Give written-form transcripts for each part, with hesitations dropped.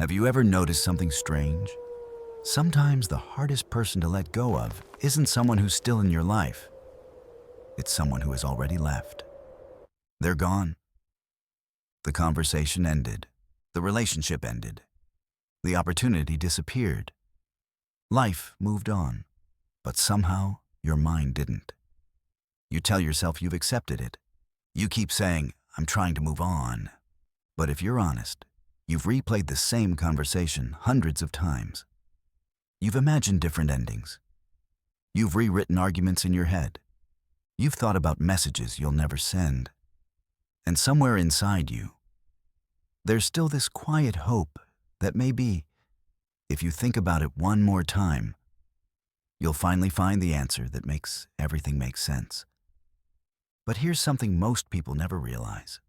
Have you ever noticed something strange? Sometimes the hardest person to let go of isn't someone who's still in your life. It's someone who has already left. They're gone. The conversation ended. The relationship ended. The opportunity disappeared. Life moved on. But somehow, your mind didn't. You tell yourself you've accepted it. You keep saying, "I'm trying to move on." But if you're honest, you've replayed the same conversation hundreds of times. You've imagined different endings. You've rewritten arguments in your head. You've thought about messages you'll never send. And somewhere inside you, there's still this quiet hope that maybe, if you think about it one more time, you'll finally find the answer that makes everything make sense. But here's something most people never realize.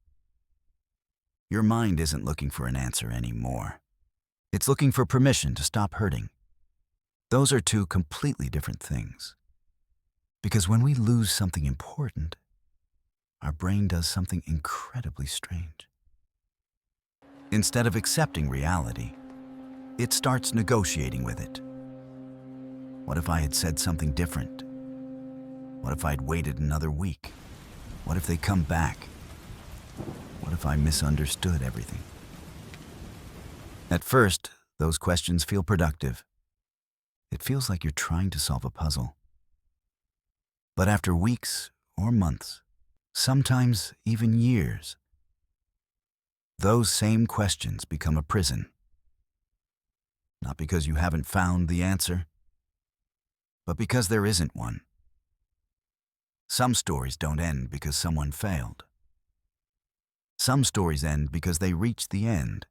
Your mind isn't looking for an answer anymore. It's looking for permission to stop hurting. Those are two completely different things. Because when we lose something important, our brain does something incredibly strange. Instead of accepting reality, it starts negotiating with it. What if I had said something different? What if I'd waited another week? What if they come back? What if I misunderstood everything? At first, those questions feel productive. It feels like you're trying to solve a puzzle. But after weeks or months, sometimes even years, those same questions become a prison. Not because you haven't found the answer, but because there isn't one. Some stories don't end because someone failed. Some stories end because they reached the end.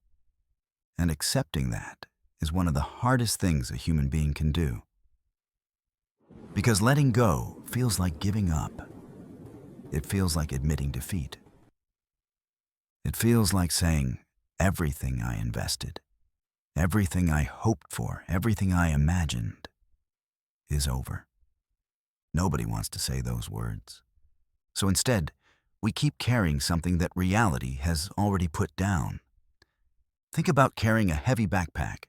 And accepting that is one of the hardest things a human being can do. Because letting go feels like giving up. It feels like admitting defeat. It feels like saying, everything I invested, everything I hoped for, everything I imagined is over. Nobody wants to say those words. So instead, we keep carrying something that reality has already put down. Think about carrying a heavy backpack.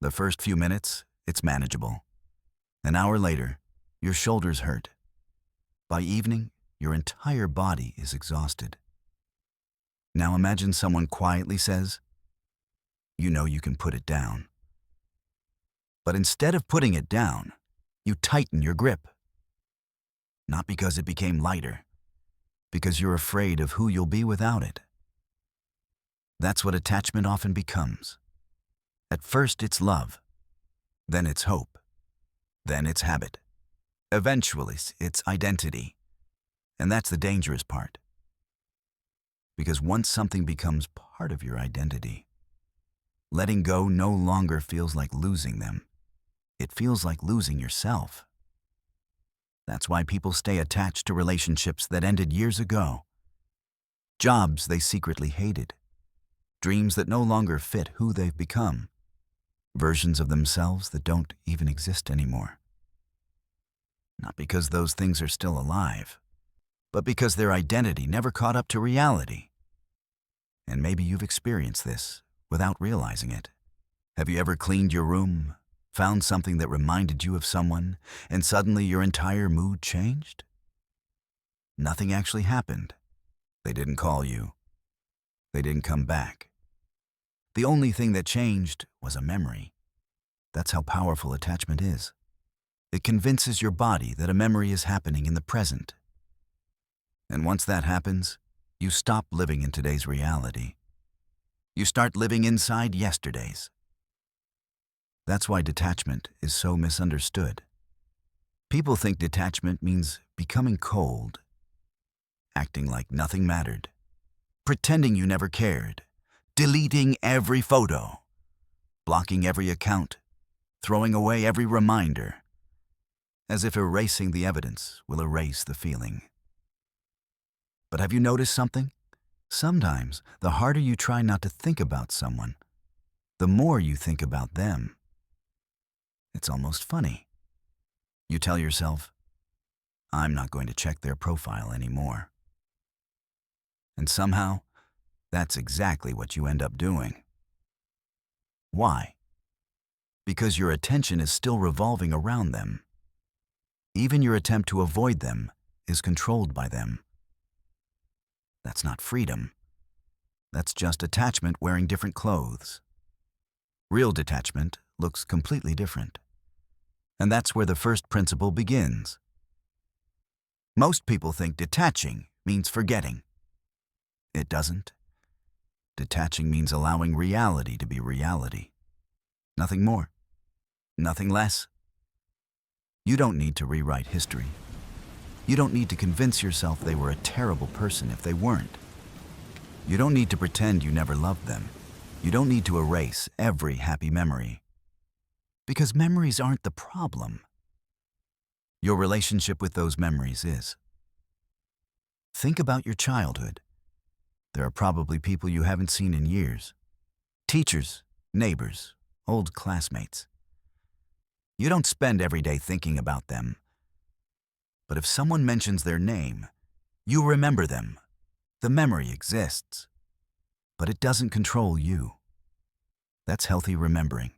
The first few minutes, it's manageable. An hour later, your shoulders hurt. By evening, your entire body is exhausted. Now imagine someone quietly says, "You know you can put it down." But instead of putting it down, you tighten your grip. Not because it became lighter, because you're afraid of who you'll be without it. That's what attachment often becomes. At first it's love, then it's hope, then it's habit. Eventually it's identity. And that's the dangerous part. Because once something becomes part of your identity, letting go no longer feels like losing them. It feels like losing yourself. That's why people stay attached to relationships that ended years ago. Jobs they secretly hated. Dreams that no longer fit who they've become. Versions of themselves that don't even exist anymore. Not because those things are still alive, but because their identity never caught up to reality. And maybe you've experienced this without realizing it. Have you ever cleaned your room, found something that reminded you of someone, and suddenly your entire mood changed? Nothing actually happened. They didn't call you. They didn't come back. The only thing that changed was a memory. That's how powerful attachment is. It convinces your body that a memory is happening in the present. And once that happens, you stop living in today's reality. You start living inside yesterday's. That's why detachment is so misunderstood. People think detachment means becoming cold, acting like nothing mattered, pretending you never cared, deleting every photo, blocking every account, throwing away every reminder, as if erasing the evidence will erase the feeling. But have you noticed something? Sometimes, the harder you try not to think about someone, the more you think about them. It's almost funny. You tell yourself, "I'm not going to check their profile anymore." And somehow, that's exactly what you end up doing. Why? Because your attention is still revolving around them. Even your attempt to avoid them is controlled by them. That's not freedom. That's just attachment wearing different clothes. Real detachment looks completely different. And that's where the first principle begins. Most people think detaching means forgetting. It doesn't. Detaching means allowing reality to be reality. Nothing more. Nothing less. You don't need to rewrite history. You don't need to convince yourself they were a terrible person if they weren't. You don't need to pretend you never loved them. You don't need to erase every happy memory. Because memories aren't the problem. Your relationship with those memories is. Think about your childhood. There are probably people you haven't seen in years. Teachers, neighbors, old classmates. You don't spend every day thinking about them. But if someone mentions their name, you remember them. The memory exists. But it doesn't control you. That's healthy remembering.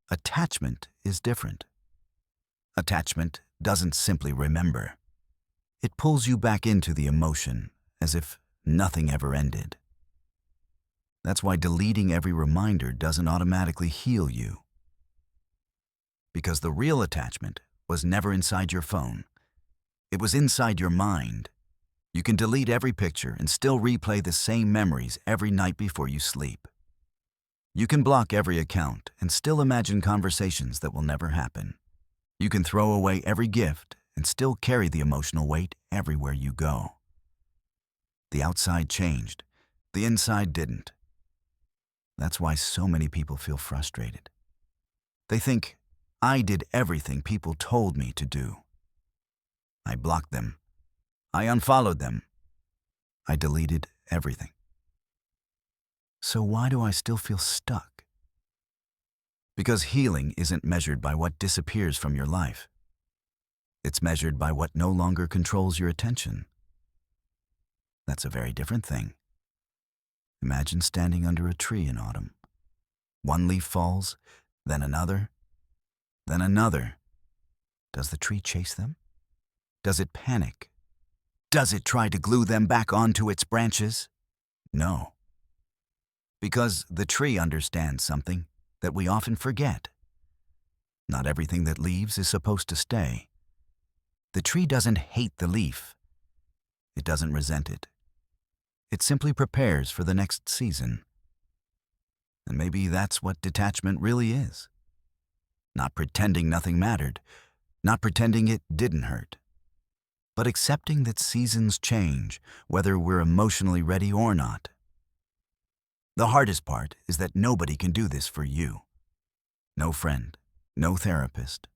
Attachment is different. Attachment doesn't simply remember. It pulls you back into the emotion as if nothing ever ended. That's why deleting every reminder doesn't automatically heal you. Because the real attachment was never inside your phone. It was inside your mind. You can delete every picture and still replay the same memories every night before you sleep. You can block every account and still imagine conversations that will never happen. You can throw away every gift and still carry the emotional weight everywhere you go. The outside changed. The inside didn't. That's why so many people feel frustrated. They think, I did everything people told me to do. I blocked them. I unfollowed them. I deleted everything. So why do I still feel stuck? Because healing isn't measured by what disappears from your life. It's measured by what no longer controls your attention. That's a very different thing. Imagine standing under a tree in autumn. One leaf falls, then another, then another. Does the tree chase them? Does it panic? Does it try to glue them back onto its branches? No. Because the tree understands something that we often forget. Not everything that leaves is supposed to stay. The tree doesn't hate the leaf. It doesn't resent it. It simply prepares for the next season. And maybe that's what detachment really is. Not pretending nothing mattered, not pretending it didn't hurt, but accepting that seasons change, whether we're emotionally ready or not. The hardest part is that nobody can do this for you. No friend, no therapist,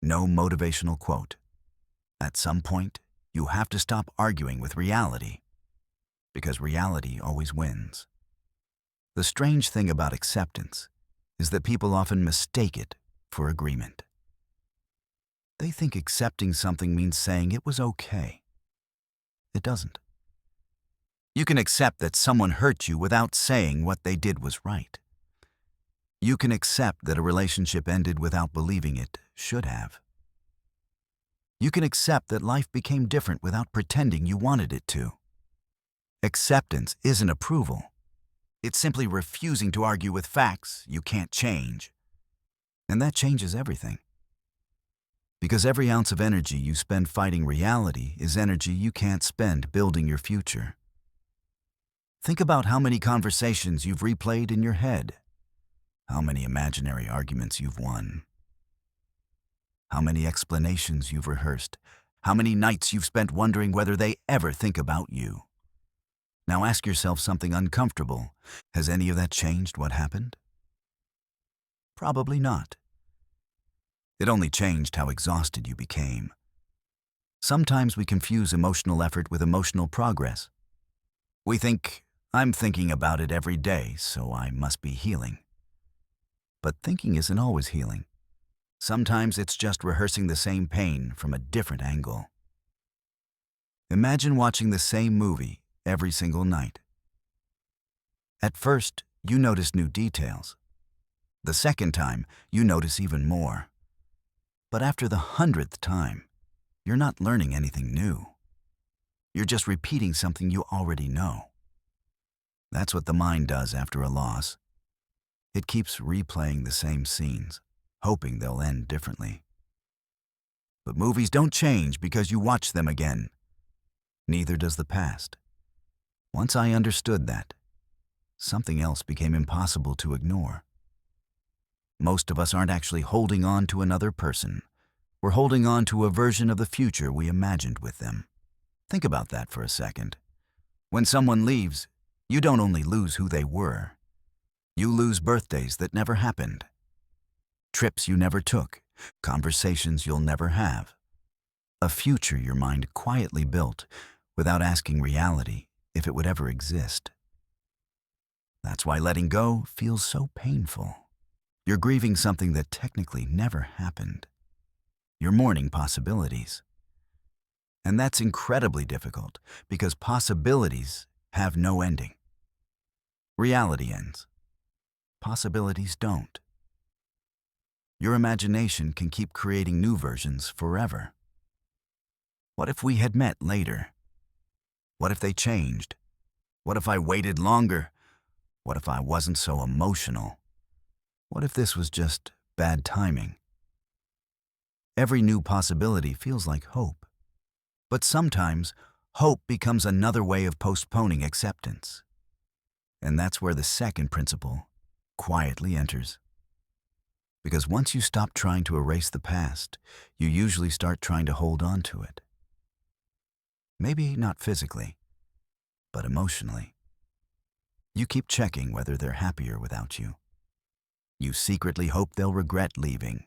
no motivational quote. At some point, you have to stop arguing with reality, because reality always wins. The strange thing about acceptance is that people often mistake it for agreement. They think accepting something means saying it was okay. It doesn't. You can accept that someone hurt you without saying what they did was right. You can accept that a relationship ended without believing it should have. You can accept that life became different without pretending you wanted it to. Acceptance isn't approval. It's simply refusing to argue with facts you can't change. And that changes everything. Because every ounce of energy you spend fighting reality is energy you can't spend building your future. Think about how many conversations you've replayed in your head. How many imaginary arguments you've won. How many explanations you've rehearsed. How many nights you've spent wondering whether they ever think about you. Now ask yourself something uncomfortable. Has any of that changed what happened? Probably not. It only changed how exhausted you became. Sometimes we confuse emotional effort with emotional progress. We think, I'm thinking about it every day, so I must be healing. But thinking isn't always healing. Sometimes it's just rehearsing the same pain from a different angle. Imagine watching the same movie every single night. At first, you notice new details. The second time, you notice even more. But after the 100th time, you're not learning anything new. You're just repeating something you already know. That's what the mind does after a loss. It keeps replaying the same scenes, hoping they'll end differently. But movies don't change because you watch them again. Neither does the past. Once I understood that, something else became impossible to ignore. Most of us aren't actually holding on to another person. We're holding on to a version of the future we imagined with them. Think about that for a second. When someone leaves, you don't only lose who they were. You lose birthdays that never happened, trips you never took, conversations you'll never have, a future your mind quietly built without asking reality if it would ever exist. That's why letting go feels so painful. You're grieving something that technically never happened. You're mourning possibilities. And that's incredibly difficult because possibilities have no ending. Reality ends. Possibilities don't. Your imagination can keep creating new versions forever. What if we had met later? What if they changed? What if I waited longer? What if I wasn't so emotional? What if this was just bad timing? Every new possibility feels like hope. But sometimes, hope becomes another way of postponing acceptance. And that's where the second principle quietly enters. Because once you stop trying to erase the past, you usually start trying to hold on to it. Maybe not physically, but emotionally. You keep checking whether they're happier without you. You secretly hope they'll regret leaving.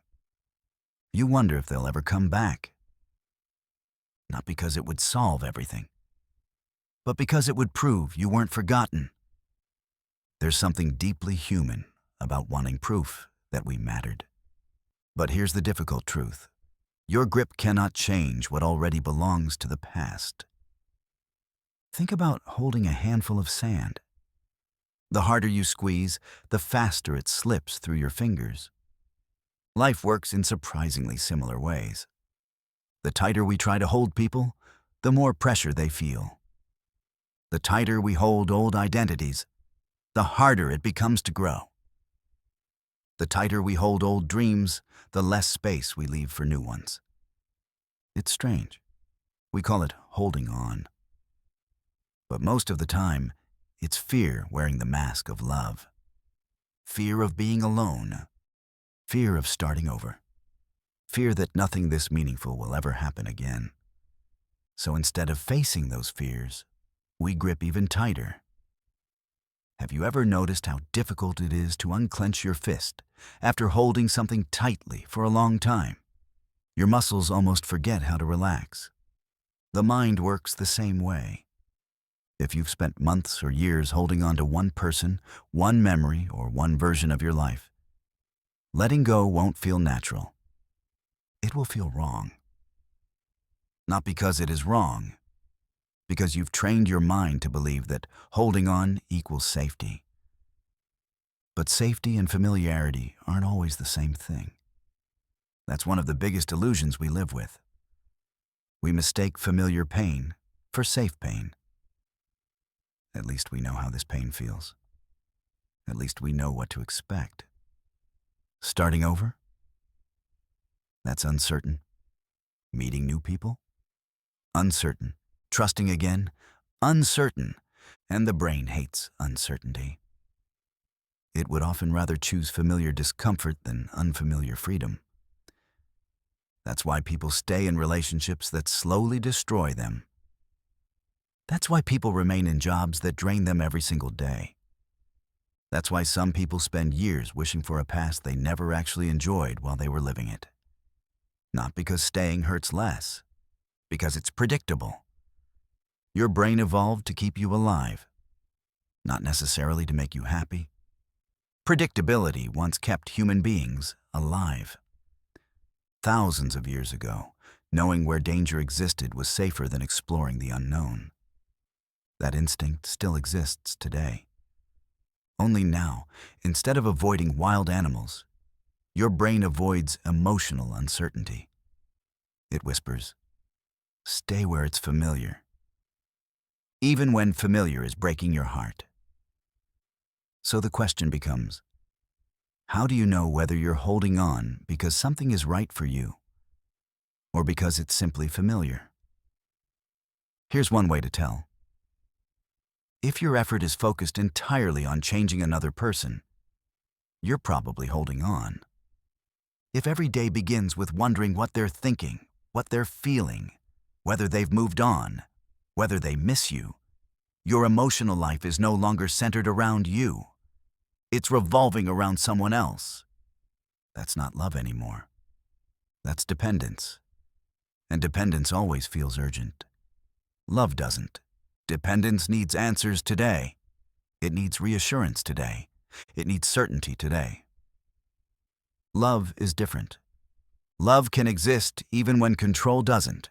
You wonder if they'll ever come back. Not because it would solve everything, but because it would prove you weren't forgotten. There's something deeply human about wanting proof that we mattered. But here's the difficult truth. Your grip cannot change what already belongs to the past. Think about holding a handful of sand. The harder you squeeze, the faster it slips through your fingers. Life works in surprisingly similar ways. The tighter we try to hold people, the more pressure they feel. The tighter we hold old identities, the harder it becomes to grow. The tighter we hold old dreams, the less space we leave for new ones. It's strange. We call it holding on. But most of the time, it's fear wearing the mask of love. Fear of being alone. Fear of starting over. Fear that nothing this meaningful will ever happen again. So instead of facing those fears, we grip even tighter. Have you ever noticed how difficult it is to unclench your fist after holding something tightly for a long time? Your muscles almost forget how to relax. The mind works the same way. If you've spent months or years holding on to one person, one memory, or one version of your life, letting go won't feel natural. It will feel wrong. Not because it is wrong, because you've trained your mind to believe that holding on equals safety. But safety and familiarity aren't always the same thing. That's one of the biggest illusions we live with. We mistake familiar pain for safe pain. At least we know how this pain feels. At least we know what to expect. Starting over? That's uncertain. Meeting new people? Uncertain. Trusting again? Uncertain. And the brain hates uncertainty. It would often rather choose familiar discomfort than unfamiliar freedom. That's why people stay in relationships that slowly destroy them. That's why people remain in jobs that drain them every single day. That's why some people spend years wishing for a past they never actually enjoyed while they were living it. Not because staying hurts less, because it's predictable. Your brain evolved to keep you alive, not necessarily to make you happy. Predictability once kept human beings alive. Thousands of years ago, knowing where danger existed was safer than exploring the unknown. That instinct still exists today. Only now, instead of avoiding wild animals, your brain avoids emotional uncertainty. It whispers, stay where it's familiar, even when familiar is breaking your heart. So the question becomes, how do you know whether you're holding on because something is right for you or because it's simply familiar? Here's one way to tell. If your effort is focused entirely on changing another person, you're probably holding on. If every day begins with wondering what they're thinking, what they're feeling, whether they've moved on, whether they miss you, your emotional life is no longer centered around you. It's revolving around someone else. That's not love anymore. That's dependence. And dependence always feels urgent. Love doesn't. Dependence needs answers today. It needs reassurance today. It needs certainty today. Love is different. Love can exist even when control doesn't.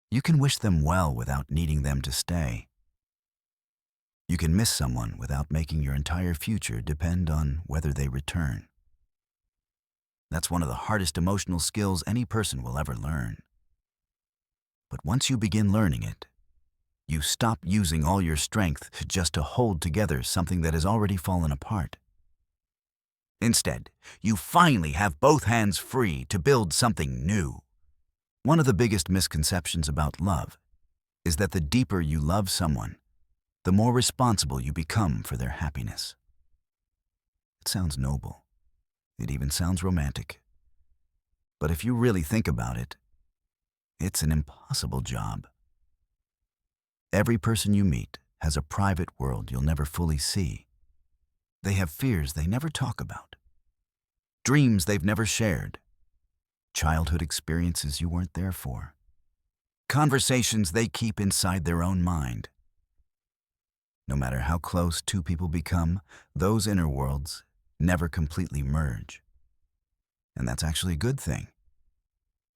You can wish them well without needing them to stay. You can miss someone without making your entire future depend on whether they return. That's one of the hardest emotional skills any person will ever learn. But once you begin learning it, you stop using all your strength just to hold together something that has already fallen apart. Instead, you finally have both hands free to build something new. One of the biggest misconceptions about love is that the deeper you love someone, the more responsible you become for their happiness. It sounds noble. It even sounds romantic. But if you really think about it, it's an impossible job. Every person you meet has a private world you'll never fully see. They have fears they never talk about, dreams they've never shared, childhood experiences you weren't there for, conversations they keep inside their own mind. No matter how close two people become, those inner worlds never completely merge. And that's actually a good thing,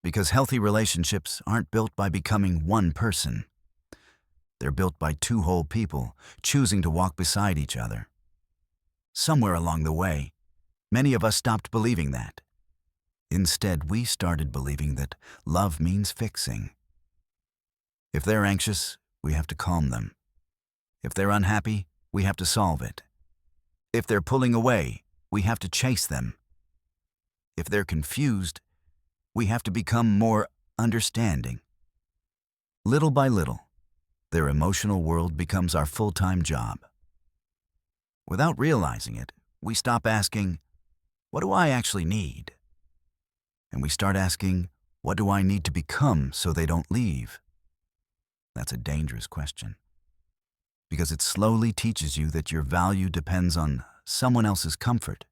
because healthy relationships aren't built by becoming one person. They're built by two whole people choosing to walk beside each other. Somewhere along the way, many of us stopped believing that. Instead, we started believing that love means fixing. If they're anxious, we have to calm them. If they're unhappy, we have to solve it. If they're pulling away, we have to chase them. If they're confused, we have to become more understanding. Little by little, their emotional world becomes our full-time job. Without realizing it, we stop asking, what do I actually need? And we start asking, what do I need to become so they don't leave? That's a dangerous question, because it slowly teaches you that your value depends on someone else's comfort.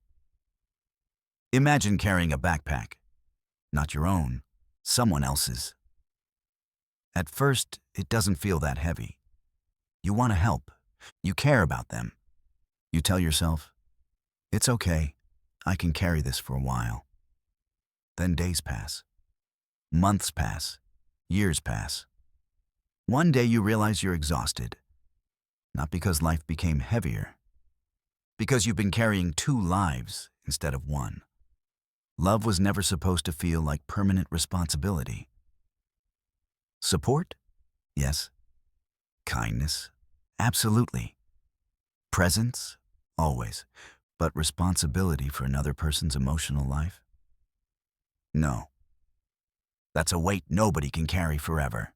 Imagine carrying a backpack, not your own, someone else's. At first, it doesn't feel that heavy. You want to help. You care about them. You tell yourself, it's okay, I can carry this for a while. Then days pass. Months pass. Years pass. One day you realize you're exhausted. Not because life became heavier, because you've been carrying two lives instead of one. Love was never supposed to feel like permanent responsibility. Support? Yes. Kindness? Absolutely. Presence? Always. But responsibility for another person's emotional life? No. That's a weight nobody can carry forever.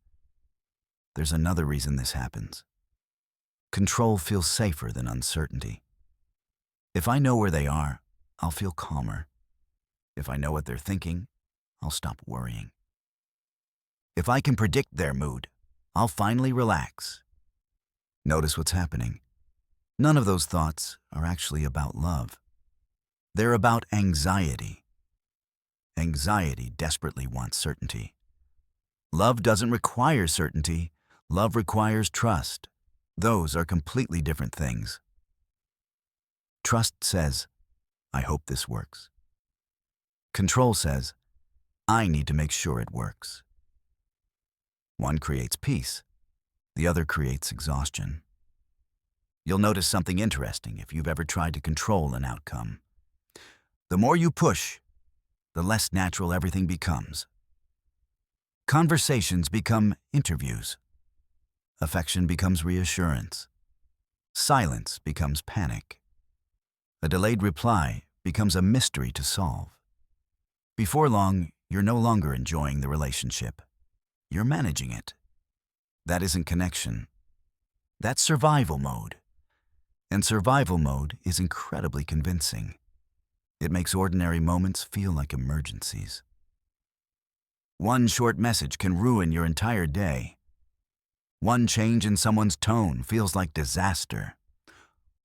There's another reason this happens. Control feels safer than uncertainty. If I know where they are, I'll feel calmer. If I know what they're thinking, I'll stop worrying. If I can predict their mood, I'll finally relax. Notice what's happening. None of those thoughts are actually about love. They're about anxiety. Anxiety desperately wants certainty. Love doesn't require certainty. Love requires trust. Those are completely different things. Trust says, I hope this works. Control says, I need to make sure it works. One creates peace. The other creates exhaustion. You'll notice something interesting if you've ever tried to control an outcome. The more you push, the less natural everything becomes. Conversations become interviews. Affection becomes reassurance. Silence becomes panic. A delayed reply becomes a mystery to solve. Before long, you're no longer enjoying the relationship. You're managing it. That isn't connection. That's survival mode. And survival mode is incredibly convincing. It makes ordinary moments feel like emergencies. One short message can ruin your entire day. One change in someone's tone feels like disaster.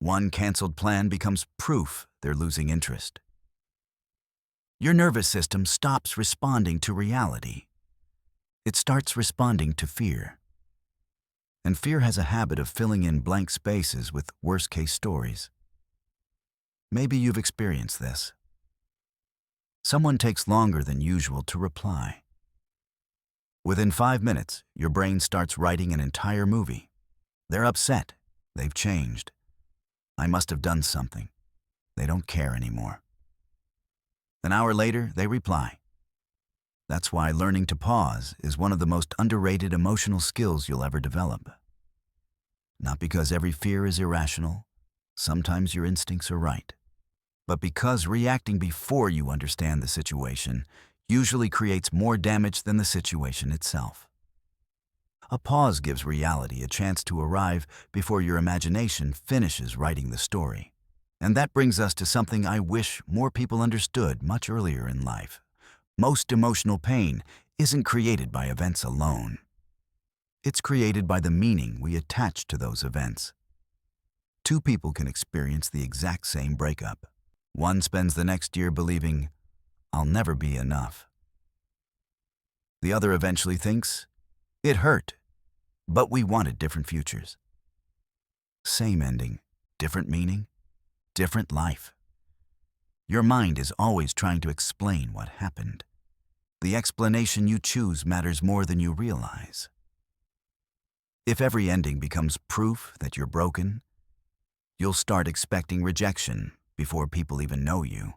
One canceled plan becomes proof they're losing interest. Your nervous system stops responding to reality. It starts responding to fear. And fear has a habit of filling in blank spaces with worst-case stories. Maybe you've experienced this. Someone takes longer than usual to reply. Within 5 minutes, your brain starts writing an entire movie. They're upset. They've changed. I must have done something. They don't care anymore. An hour later, they reply. That's why learning to pause is one of the most underrated emotional skills you'll ever develop. Not because every fear is irrational, sometimes your instincts are right, but because reacting before you understand the situation usually creates more damage than the situation itself. A pause gives reality a chance to arrive before your imagination finishes writing the story. And that brings us to something I wish more people understood much earlier in life. Most emotional pain isn't created by events alone. It's created by the meaning we attach to those events. Two people can experience the exact same breakup. One spends the next year believing, "I'll never be enough." The other eventually thinks, "It hurt, but we wanted different futures." Same ending, different meaning, different life. Your mind is always trying to explain what happened. The explanation you choose matters more than you realize. If every ending becomes proof that you're broken, you'll start expecting rejection before people even know you.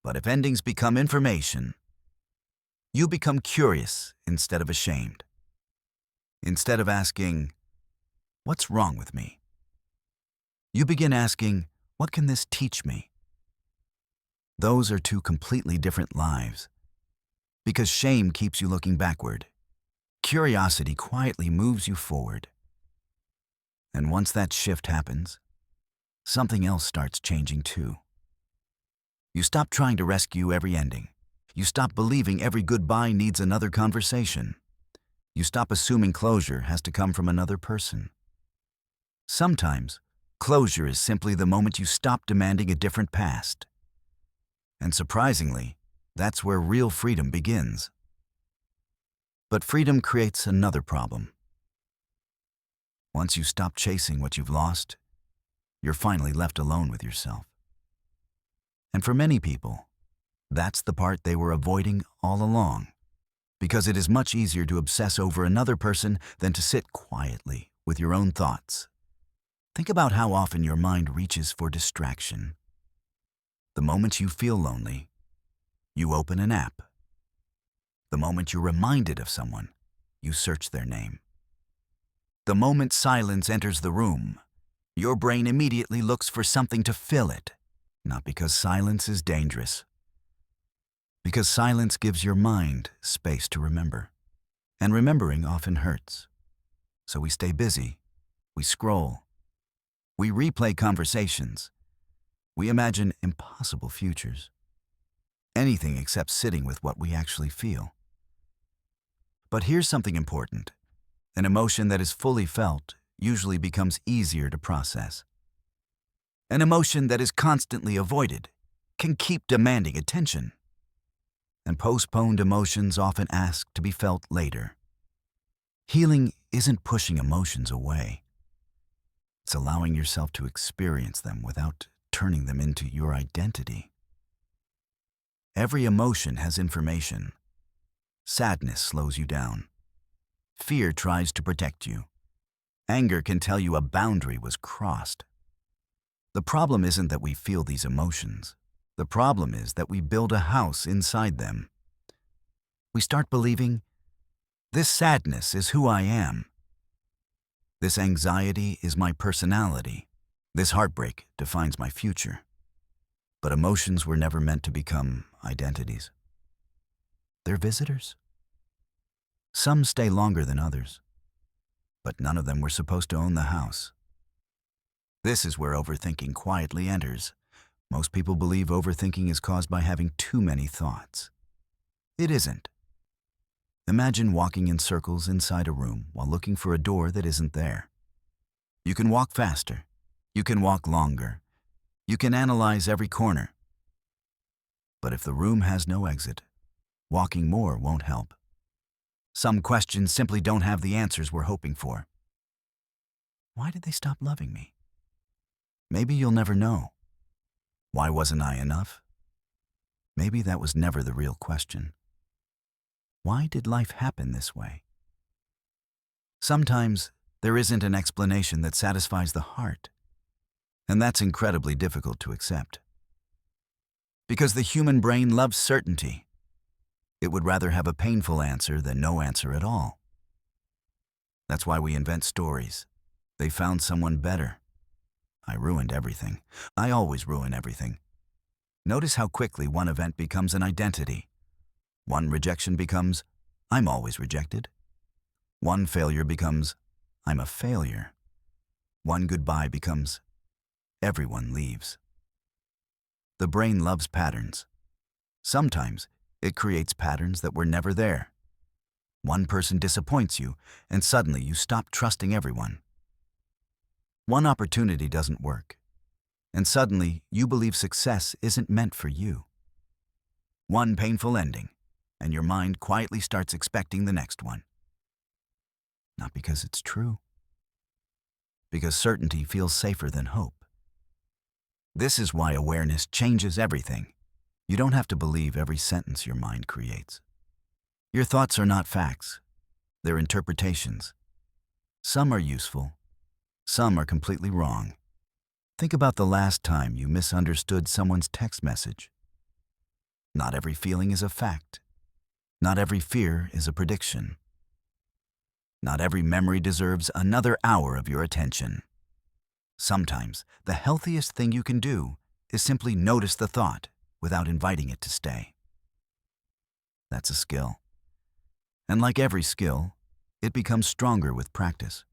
But if endings become information, you become curious instead of ashamed. Instead of asking, "What's wrong with me?" you begin asking, "What can this teach me?" Those are two completely different lives. Because shame keeps you looking backward. Curiosity quietly moves you forward. And once that shift happens, something else starts changing too. You stop trying to rescue every ending. You stop believing every goodbye needs another conversation. You stop assuming closure has to come from another person. Sometimes, closure is simply the moment you stop demanding a different past. And surprisingly, that's where real freedom begins. But freedom creates another problem. Once you stop chasing what you've lost, you're finally left alone with yourself. And for many people, that's the part they were avoiding all along, because it is much easier to obsess over another person than to sit quietly with your own thoughts. Think about how often your mind reaches for distraction. The moment you feel lonely, you open an app. The moment you're reminded of someone, you search their name. The moment silence enters the room, your brain immediately looks for something to fill it. Not because silence is dangerous, because silence gives your mind space to remember. And remembering often hurts. So we stay busy, we scroll, we replay conversations, we imagine impossible futures. Anything except sitting with what we actually feel. But here's something important. An emotion that is fully felt usually becomes easier to process. An emotion that is constantly avoided can keep demanding attention. And postponed emotions often ask to be felt later. Healing isn't pushing emotions away. It's allowing yourself to experience them without turning them into your identity. Every emotion has information. Sadness slows you down. Fear tries to protect you. Anger can tell you a boundary was crossed. The problem isn't that we feel these emotions. The problem is that we build a house inside them. We start believing, this sadness is who I am. This anxiety is my personality. This heartbreak defines my future. But emotions were never meant to become identities. They're visitors. Some stay longer than others, but none of them were supposed to own the house. This is where overthinking quietly enters. Most people believe overthinking is caused by having too many thoughts. It isn't. Imagine walking in circles inside a room while looking for a door that isn't there. You can walk faster. You can walk longer. You can analyze every corner. But if the room has no exit, walking more won't help. Some questions simply don't have the answers we're hoping for. Why did they stop loving me? Maybe you'll never know. Why wasn't I enough? Maybe that was never the real question. Why did life happen this way? Sometimes there isn't an explanation that satisfies the heart, and that's incredibly difficult to accept. Because the human brain loves certainty. It would rather have a painful answer than no answer at all. That's why we invent stories. They found someone better. I ruined everything. I always ruin everything. Notice how quickly one event becomes an identity. One rejection becomes, I'm always rejected. One failure becomes, I'm a failure. One goodbye becomes, everyone leaves. The brain loves patterns. Sometimes it creates patterns that were never there. One person disappoints you, and suddenly you stop trusting everyone. One opportunity doesn't work, and suddenly you believe success isn't meant for you. One painful ending, and your mind quietly starts expecting the next one. Not because it's true, because certainty feels safer than hope. This is why awareness changes everything. You don't have to believe every sentence your mind creates. Your thoughts are not facts. They're interpretations. Some are useful. Some are completely wrong. Think about the last time you misunderstood someone's text message. Not every feeling is a fact. Not every fear is a prediction. Not every memory deserves another hour of your attention. Sometimes the healthiest thing you can do is simply notice the thought without inviting it to stay. That's a skill. And like every skill, it becomes stronger with practice.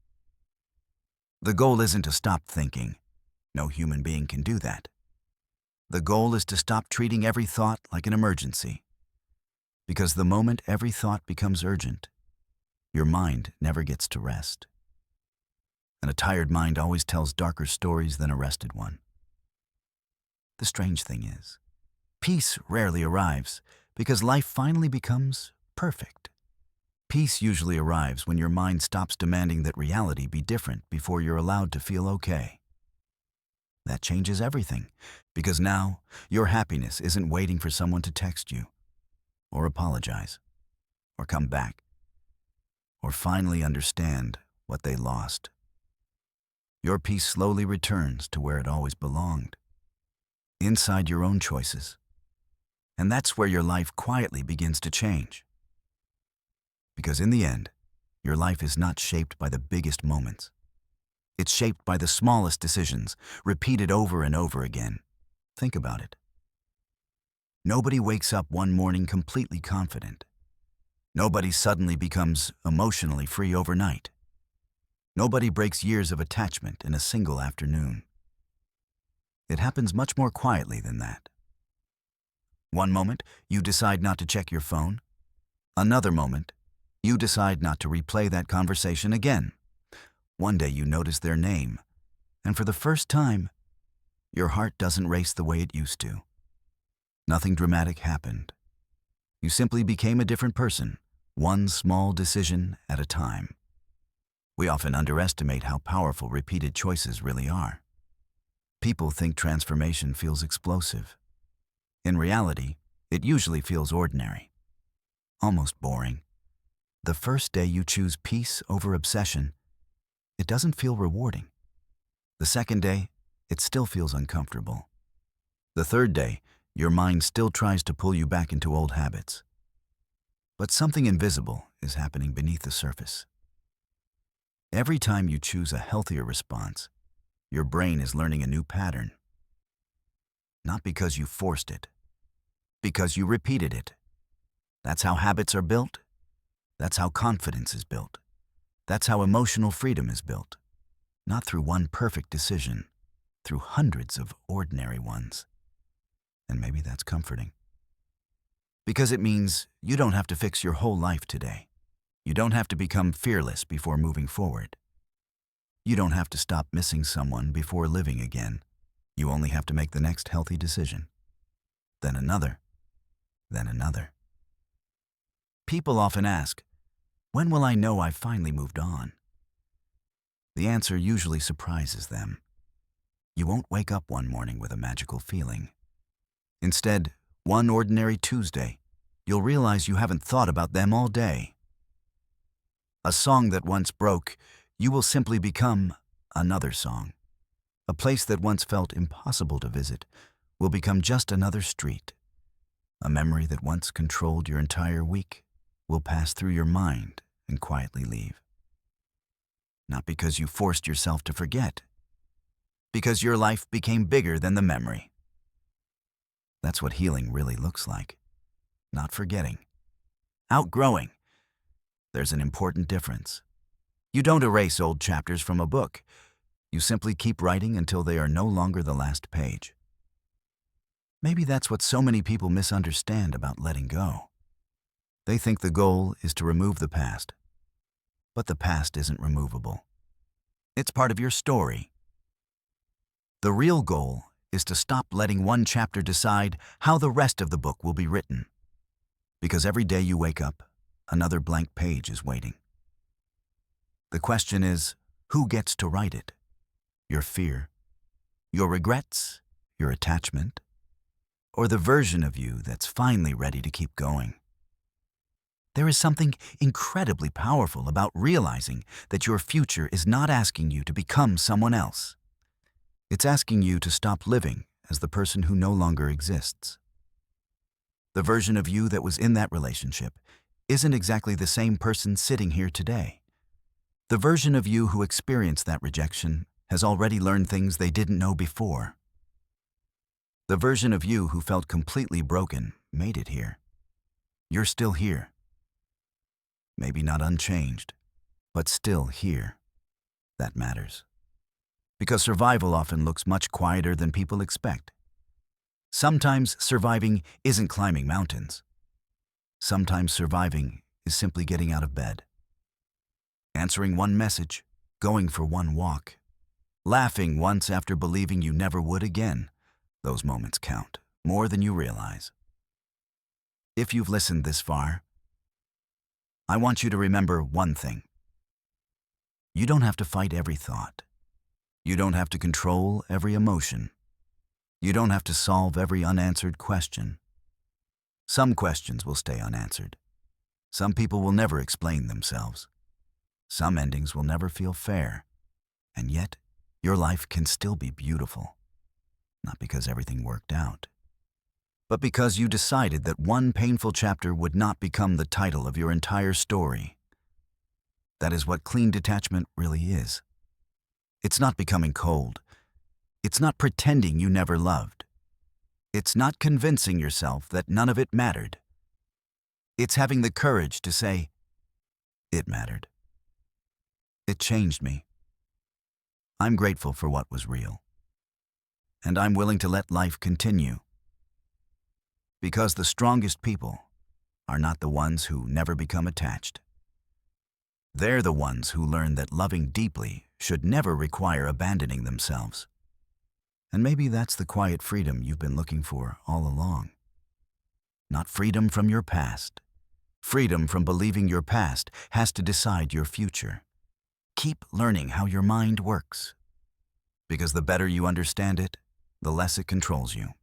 The goal isn't to stop thinking. No human being can do that. The goal is to stop treating every thought like an emergency. Because the moment every thought becomes urgent, your mind never gets to rest. And a tired mind always tells darker stories than a rested one. The strange thing is, peace rarely arrives because life finally becomes perfect. Peace usually arrives when your mind stops demanding that reality be different before you're allowed to feel okay. That changes everything, because now your happiness isn't waiting for someone to text you, or apologize, or come back, or finally understand what they lost. Your peace slowly returns to where it always belonged, inside your own choices. And that's where your life quietly begins to change. Because in the end, your life is not shaped by the biggest moments. It's shaped by the smallest decisions, repeated over and over again. Think about it. Nobody wakes up one morning completely confident. Nobody suddenly becomes emotionally free overnight. Nobody breaks years of attachment in a single afternoon. It happens much more quietly than that. One moment, you decide not to check your phone. Another moment, you decide not to replay that conversation again. One day you notice their name, and for the first time, your heart doesn't race the way it used to. Nothing dramatic happened. You simply became a different person, one small decision at a time. We often underestimate how powerful repeated choices really are. People think transformation feels explosive. In reality, it usually feels ordinary, almost boring. The first day you choose peace over obsession, it doesn't feel rewarding. The second day, it still feels uncomfortable. The third day, your mind still tries to pull you back into old habits. But something invisible is happening beneath the surface. Every time you choose a healthier response, your brain is learning a new pattern. Not because you forced it, because you repeated it. That's how habits are built. That's how confidence is built. That's how emotional freedom is built. Not through one perfect decision, through hundreds of ordinary ones. And maybe that's comforting. Because it means you don't have to fix your whole life today. You don't have to become fearless before moving forward. You don't have to stop missing someone before living again. You only have to make the next healthy decision. Then another. Then another. People often ask, when will I know I've finally moved on? The answer usually surprises them. You won't wake up one morning with a magical feeling. Instead, one ordinary Tuesday, you'll realize you haven't thought about them all day. A song that once broke, you will simply become another song. A place that once felt impossible to visit will become just another street. A memory that once controlled your entire week will pass through your mind and quietly leave. Not because you forced yourself to forget, because your life became bigger than the memory. That's what healing really looks like. Not forgetting. Outgrowing. There's an important difference. You don't erase old chapters from a book. You simply keep writing until they are no longer the last page. Maybe that's what so many people misunderstand about letting go. They think the goal is to remove the past. But the past isn't removable. It's part of your story. The real goal is to stop letting one chapter decide how the rest of the book will be written. Because every day you wake up, another blank page is waiting. The question is, who gets to write it? Your fear, your regrets, your attachment, or the version of you that's finally ready to keep going? There is something incredibly powerful about realizing that your future is not asking you to become someone else. It's asking you to stop living as the person who no longer exists. The version of you that was in that relationship isn't exactly the same person sitting here today. The version of you who experienced that rejection has already learned things they didn't know before. The version of you who felt completely broken made it here. You're still here. Maybe not unchanged, but still here. That matters. Because survival often looks much quieter than people expect. Sometimes surviving isn't climbing mountains. Sometimes surviving is simply getting out of bed. Answering one message, going for one walk, laughing once after believing you never would again. Those moments count more than you realize. If you've listened this far, I want you to remember one thing. You don't have to fight every thought. You don't have to control every emotion. You don't have to solve every unanswered question. Some questions will stay unanswered. Some people will never explain themselves. Some endings will never feel fair. And yet, your life can still be beautiful. Not because everything worked out, but because you decided that one painful chapter would not become the title of your entire story. That is what clean detachment really is. It's not becoming cold. It's not pretending you never loved. It's not convincing yourself that none of it mattered. It's having the courage to say, it mattered. It changed me. I'm grateful for what was real. And I'm willing to let life continue. Because the strongest people are not the ones who never become attached. They're the ones who learn that loving deeply should never require abandoning themselves. And maybe that's the quiet freedom you've been looking for all along. Not freedom from your past. Freedom from believing your past has to decide your future. Keep learning how your mind works. Because the better you understand it, the less it controls you.